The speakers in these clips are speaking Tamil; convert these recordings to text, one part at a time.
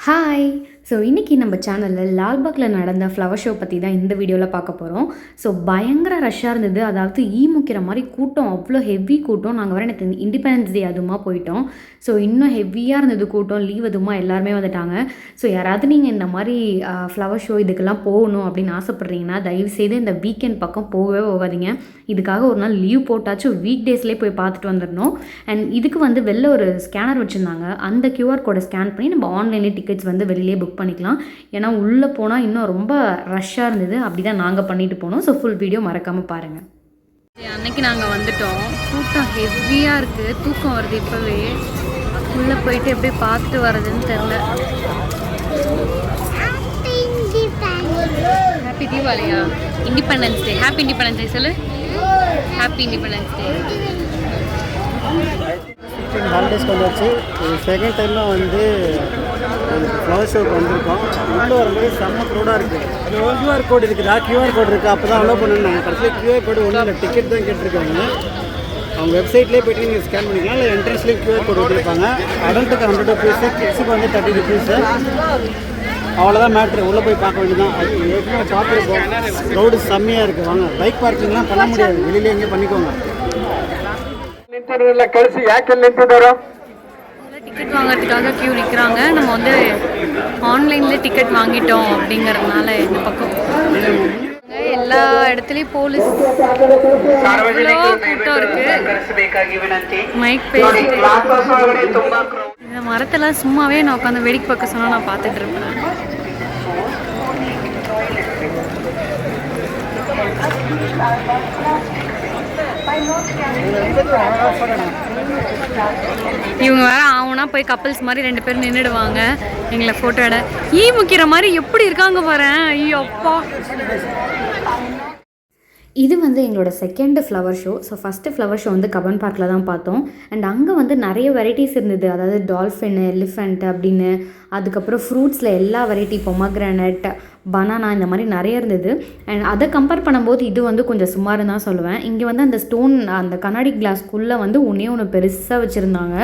ஹாய்! ஸோ இன்றைக்கி நம்ம சேனலில் லால்பாகில் நடந்த ஃப்ளவர் ஷோ பற்றி தான் இந்த வீடியோவில் பார்க்க போகிறோம். ஸோ பயங்கர ரஷ்ஷாக இருந்தது. அதாவது முக்கிற மாதிரி கூட்டம், அவ்வளோ ஹெவி கூட்டம். நாங்கள் வர எனக்கு இண்டிபெண்டன்ஸ் டே அதுவுமா போயிட்டோம். ஸோ இன்னும் ஹெவியாக இருந்தது கூட்டம். லீவ் அதுவுமா எல்லாருமே வந்துட்டாங்க. ஸோ யாராவது நீங்கள் இந்த மாதிரி ஃப்ளவர் ஷோ இதுக்கெல்லாம் போகணும் அப்படின்னு ஆசைப்பட்றீங்கன்னா தயவுசெய்து இந்த வீக்கெண்ட் பக்கம் போகவே போகாதீங்க. இதுக்காக ஒரு நாள் லீவ் போட்டாச்சும் வீக் டேஸ்லேயே போய் பார்த்துட்டு வந்துடணும். அண்ட் இதுக்கு வந்து வெளில ஒரு ஸ்கேனர் வச்சுருந்தாங்க. அந்த QR கோடை ஸ்கேன் பண்ணி நம்ம ஆன்லைன்லேயே டிக்கெட்ஸ் வந்து வெளியிலே புக் பண்ணிக்கலாம். ஏன்னா உள்ளே போனால் இன்னும் ரொம்ப ரஷ்ஷாக இருந்தது. அப்படி தான் நாங்கள் பண்ணிட்டு போனோம். ஸோ ஃபுல் வீடியோ மறக்காமல் பாருங்கள். அன்னைக்கு நாங்கள் வந்துட்டோம். கூட்டம் ஹெவியாக இருக்குது. தூக்கம் வருது இப்போவே. உள்ளே போயிட்டு எப்படி பார்த்துட்டு வர்றதுன்னு தெரில. ஹாப்பி தீபாவளியா? Independence day. Happy independence day சொல்லு. ஹாப்பி இண்டிபெண்டன்ஸ் டே. ஹாலிடேஸ்க்கு வந்தாச்சு. செகண்ட் டைமாக வந்து ஃப்ளவர் ஷோக்கு வந்திருக்கோம். உள்ளே வரும்போது செம்ம க்ரௌடாக இருக்குது. QR கோடு இருக்குதா? QR கோடு இருக்குது. அப்போ தான் அலோவ் பண்ணாங்க. கடைசியில் QR கோடு ஒன்றும் இல்லை, டிக்கெட் தான் கேட்டிருக்காங்க. அவங்க வெப்சைட்லேயே போய்ட்டு நீங்கள் ஸ்கேன் பண்ணிக்கலாம். இல்லை என்ட்ரன்ஸ்லேயும் QR கோடு கொடுத்துருப்பாங்க. அடல்ட்டுக்கு 100 rupees, கிட்ஸுக்கு வந்து 30 rupees. அவ்வளோதான் மேட்ரு. உள்ளே போய் பார்க்க வேண்டியதான். அது ஏற்கனவே பார்த்துருக்கோம். க்ரௌடு செம்மையாக இருக்குது. வாங்க, பைக் பார்க்கிங்லாம் பண்ண முடியாது, வெளியிலே எங்கேயும் பண்ணிக்கோங்க. கழிச்சு டிக்கெட் வாங்கிறதுக்காக க்யூ நிற்கிறாங்க. நம்ம வந்து ஆன்லைனில் டிக்கெட் வாங்கிட்டோம் அப்படிங்கிறதுனால இந்த பக்கம் எல்லா இடத்துலையும் போலீஸ் கூட்டம் இருக்கு. மைக் பேசிட்டு இந்த மரத்தெல்லாம் சும்மாவே நான் உட்காந்து வேடிக்கை பார்க்க சொன்னால் நான் பார்த்துட்டு இருப்பேன். இவங்க வேற ஆகுனா போய் கப்பல்ஸ் மாதிரி 2 பேரும் நின்றுடுவாங்க எங்களை ஃபோட்டோ எட. முக்கிற மாதிரி எப்படி இருக்காங்க பாரு. ஐயோ அப்பா! இது வந்து எங்களோட second flower show. So first flower show வந்து கபன் பார்க்கில் தான் பார்த்தோம். அண்ட் அங்கே வந்து நிறைய வெரைட்டிஸ் இருந்தது. அதாவது டால்ஃபின், எலிஃபெண்ட் அப்படின்னு, அதுக்கப்புறம் ஃப்ரூட்ஸில் எல்லா வெரைட்டி, பொமக்ரானட், பனானா, இந்த மாதிரி நிறைய இருந்தது. அண்ட் அதை கம்பேர் பண்ணும்போது இது வந்து கொஞ்சம் சுமாருன்னு தான் சொல்லுவேன். இங்கே வந்து அந்த ஸ்டோன், அந்த கண்ணாடி கிளாஸ்க்குள்ளே வந்து ஒன்று பெருசாக வச்சுருந்தாங்க.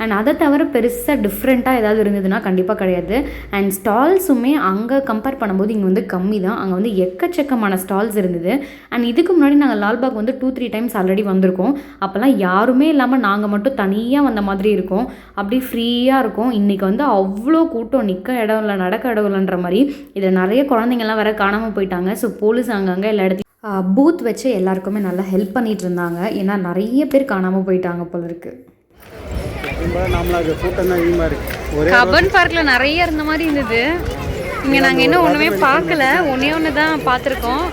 அண்ட் அதை தவிர பெருசாக டிஃப்ரெண்ட்டாக ஏதாவது இருந்ததுன்னா கண்டிப்பாக கிடையாது. அண்ட் ஸ்டால்ஸுமே அங்கே கம்பேர் பண்ணும்போது இங்கே வந்து கம்மி தான். அங்கே வந்து எக்கச்சக்கமான ஸ்டால்ஸ் இருந்தது. அண்ட் இதுக்கு முன்னாடி நாங்கள் லால்பாக் வந்து 2-3 டைம்ஸ் ஆல்ரெடி வந்திருக்கோம். அப்போல்லாம் யாருமே இல்லாமல் நாங்கள் மட்டும் தனியாக வந்த மாதிரி இருக்கும். அப்படி ஃப்ரீயாக இருக்கும். இன்றைக்கி வந்து அவ்வளோ கூட்டம், நிற்க இடம் இல்லை, நடக்க இடம் இல்லைன்ற மாதிரி. இதில் நிறைய குழந்தைங்கள்லாம் வேறு காணாமல் போயிட்டாங்க. ஸோ போலீஸ் அங்கங்கே எல்லா இடத்துலையும் பூத் வச்சு எல்லாருக்குமே நல்லா ஹெல்ப் பண்ணிகிட்டு இருந்தாங்க. ஏன்னா நிறைய பேர் காணாமல் போயிட்டாங்க போல இருக்குது. கபன் பார்க்கில் நிறைய இருந்த மாதிரி இருந்தது. இங்கே நாங்கள் இன்னும் ஒன்றுமே பார்க்கல. ஒன்று தான் பார்த்துருக்கோம்.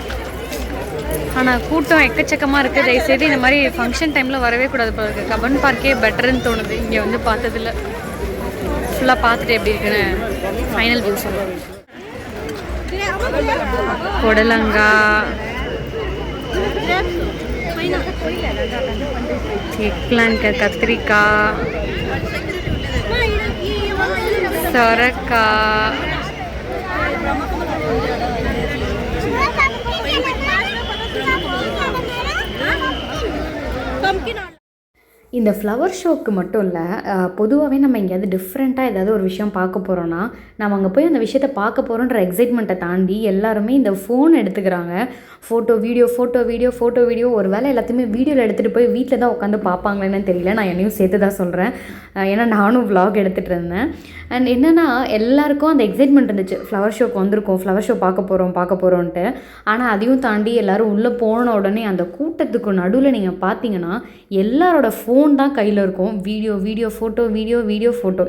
ஆனால் கூட்டம் எக்கச்சக்கமாக இருக்குது. தயவுசெய்து இந்த மாதிரி ஃபங்க்ஷன் டைமில் வரவே கூடாது போல இருக்குது. கபன் பார்க்கே பெட்டர்னு தோணுது. இங்கே வந்து பார்த்ததில்ல. ஃபுல்லாக பார்த்துட்டு எப்படி இருக்குன்னு ஃபைனல் வியூ சொல்லுவோம். புடலங்காய், எக்லாண்ட், கத்திரிக்காய், சொரக்காய், இந்த ஃப்ளவர் ஷோக்கு மட்டும் இல்லை, பொதுவாகவே நம்ம எங்கேயாவது டிஃப்ரெண்ட்டாக ஏதாவது ஒரு விஷயம் பார்க்க போகிறோன்னா நம்ம அங்கே போய் அந்த விஷயத்தை பார்க்க போகிறோன்ற எக்ஸைட்மெண்ட்டை தாண்டி எல்லாருமே இந்த ஃபோன் எடுத்துக்கிறாங்க. Photo video. ஒரு வேளை எல்லாத்தையுமே வீடியோவில் எடுத்துகிட்டு போய் வீட்டில் தான் உட்காந்து பார்ப்பாங்களேன்னு தெரியல. நான் என்னையும் சேர்த்து தான் சொல்கிறேன். ஏன்னா நானும் vlog எடுத்துகிட்டு இருந்தேன். அண்ட் என்னென்னா எல்லாருக்கும் அந்த எக்ஸைட்மெண்ட் இருந்துச்சு. ஃப்ளவர் ஷோக்கு வந்திருக்கோம், ஃப்ளவர் ஷோ பார்க்க போகிறோன்ட்டு. ஆனால் அதையும் தாண்டி எல்லோரும் உள்ளே போன உடனே அந்த கூட்டத்துக்கு நடுவில் நீங்கள் பார்த்தீங்கன்னா எல்லாரோட ஃபோன் தான் கையில் இருக்கும். வீடியோ ஃபோட்டோ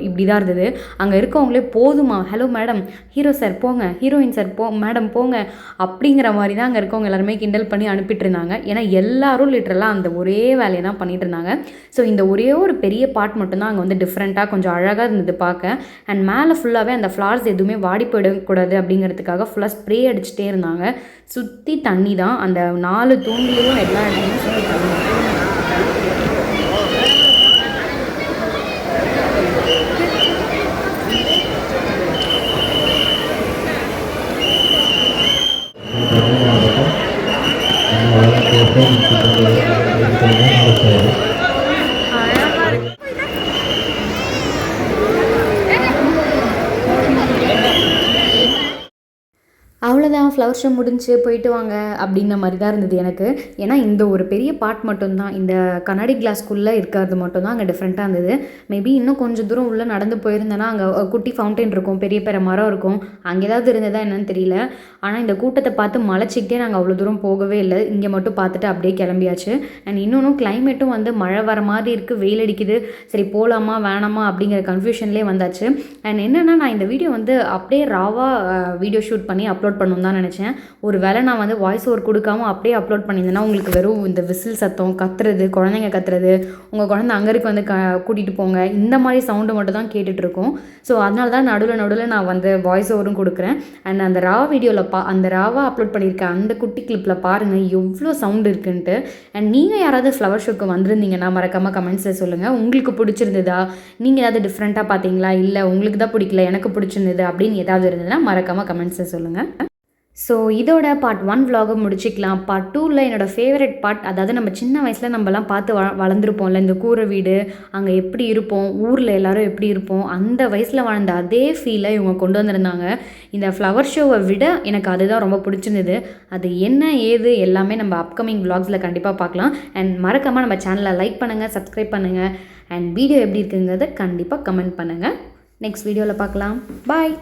இப்படி தான் இருந்தது. அங்கே இருக்கவங்களே போதுமா, ஹலோ மேடம், ஹீரோ சார் போங்க, ஹீரோயின் சார் மேடம் போங்க அப்படிங்கிற மாதிரி தான் அங்கே இருக்கவங்க எல்லாருமே கிண்டல் பண்ணி அனுப்பிட்டு இருந்தாங்க. ஏன்னா எல்லாரும் லிட்டரலாக அந்த ஒரே வேலையை தான் பண்ணிட்டு இருந்தாங்க. ஸோ இந்த ஒரே ஒரு பெரிய பார்ட் மட்டும்தான் அங்கே வந்து டிஃப்ரெண்ட்டாக கொஞ்சம் அழகாக இருந்தது பார்க்க. அண்ட் மேலே ஃபுல்லாகவே அந்த ஃப்ளார்ஸ் எதுவுமே வாடி போயிடக்கூடாது அப்படிங்கிறதுக்காக ஃபுல்லாக ஸ்ப்ரே அடிச்சுட்டே இருந்தாங்க. சுற்றி தண்ணி தான். அந்த 4 தூண்லேயும் எல்லா இடத்துலையும் சுற்றி தண்ணி. அவ்வளோதான் ஃப்ளவர் ஷோ முடிஞ்சு போயிட்டு வாங்க அப்படின்ன மாதிரி தான் இருந்தது எனக்கு. ஏன்னா இந்த ஒரு பெரிய பார்ட் மட்டும்தான், இந்த கண்ணாடி கிளாஸ்க்குள்ளே இருக்கிறது மட்டும்தான் அங்கே டிஃப்ரெண்ட்டாக இருந்தது. மேபி இன்னும் கொஞ்சம் தூரம் உள்ளே நடந்து போயிருந்தேன்னா அங்கே குட்டி ஃபவுண்டைன் இருக்கும், பெரிய பெரிய மரம் இருக்கும், அங்கே ஏதாவது இருந்ததா என்னன்னு தெரியல. ஆனால் இந்த கூட்டத்தை பார்த்து மலைச்சிக்கிட்டே நாங்கள் அவ்வளோ தூரம் போகவே இல்லை, இங்கே மட்டும் பார்த்துட்டு அப்படியே கிளம்பியாச்சு. அண்ட் இன்னொன்றும் கிளைமேட்டும் வந்து மழை வர மாதிரி இருக்குது, வெயில் அடிக்குது, சரி போகலாமா வேணாமா அப்படிங்கிற கன்ஃபியூஷன்லேயே வந்தாச்சு. அண்ட் என்னென்னா நான் இந்த வீடியோ வந்து அப்படியே ராவாக வீடியோ ஷூட் பண்ணி அப்லோட் பண்ணணும் தான் நினச்சேன். ஒரு வேளை நான் வந்து வாய்ஸ் ஓவர் கொடுக்காம அப்படியே அப்லோட் பண்ணியிருந்தேன்னா உங்களுக்கு வெறும் இந்த விசில் சத்தம், கத்துறது, குழந்தைங்க கத்துறது, உங்கள் குழந்தை அங்கருக்கு வந்து கூட்டிகிட்டு போங்க, இந்த மாதிரி சவுண்டு மட்டும் தான் கேட்டுட்ருக்கோம். ஸோ அதனால தான் நடுவில் நான் வந்து வாய்ஸ் ஓவரும் கொடுக்குறேன். அண்ட் அந்த வீடியோவில் அந்த ராவாக அப்லோட் பண்ணியிருக்கேன் அந்த குட்டி கிளிப்பில் பாருங்கள் எவ்வளோ சவுண்டு இருக்குன்ட்டு. அண்ட் நீங்கள் யாராவது ஃப்ளவர் ஷோக்கு வந்திருந்தீங்கன்னா மறக்காமல் கமெண்ட்ஸில் சொல்லுங்கள். உங்களுக்கு பிடிச்சிருந்ததா, நீங்கள் ஏதாவது டிஃப்ரெண்ட்டாக பார்த்தீங்களா, இல்லை உங்களுக்கு தான் பிடிக்கல எனக்கு பிடிச்சிருந்தது அப்படின்னு ஏதாவது இருந்ததுன்னா மறக்காமல் கமெண்ட்ஸில் சொல்லுங்கள். ஸோ இதோட பார்ட் 1 vlog முடிச்சிக்கலாம். பார்ட் 2ல் என்னோடய ஃபேவரட் பார்ட், அதாவது நம்ம சின்ன வயசில் நம்மலாம் பார்த்து வளர்ந்துருப்போம்ல, இந்த கூரை வீடு, அங்கே எப்படி இருப்போம், ஊரில் எல்லோரும் எப்படி இருப்போம், அந்த வயசில் வாழ்ந்த அதே ஃபீலை இவங்க கொண்டு வந்திருந்தாங்க. இந்த ஃப்ளவர் ஷோவை விட எனக்கு அதுதான் ரொம்ப பிடிச்சிருந்தது. அது என்ன ஏது எல்லாமே நம்ம அப்கமிங் vlogsல கண்டிப்பாக பார்க்கலாம். அண்ட் மறக்காமல் நம்ம சேனலை லைக் பண்ணுங்கள், சப்ஸ்கிரைப் பண்ணுங்கள், அண்ட் வீடியோ எப்படி இருக்குங்கிறத கண்டிப்பாக கமெண்ட் பண்ணுங்கள். நெக்ஸ்ட் வீடியோவில் பார்க்கலாம். பாய்.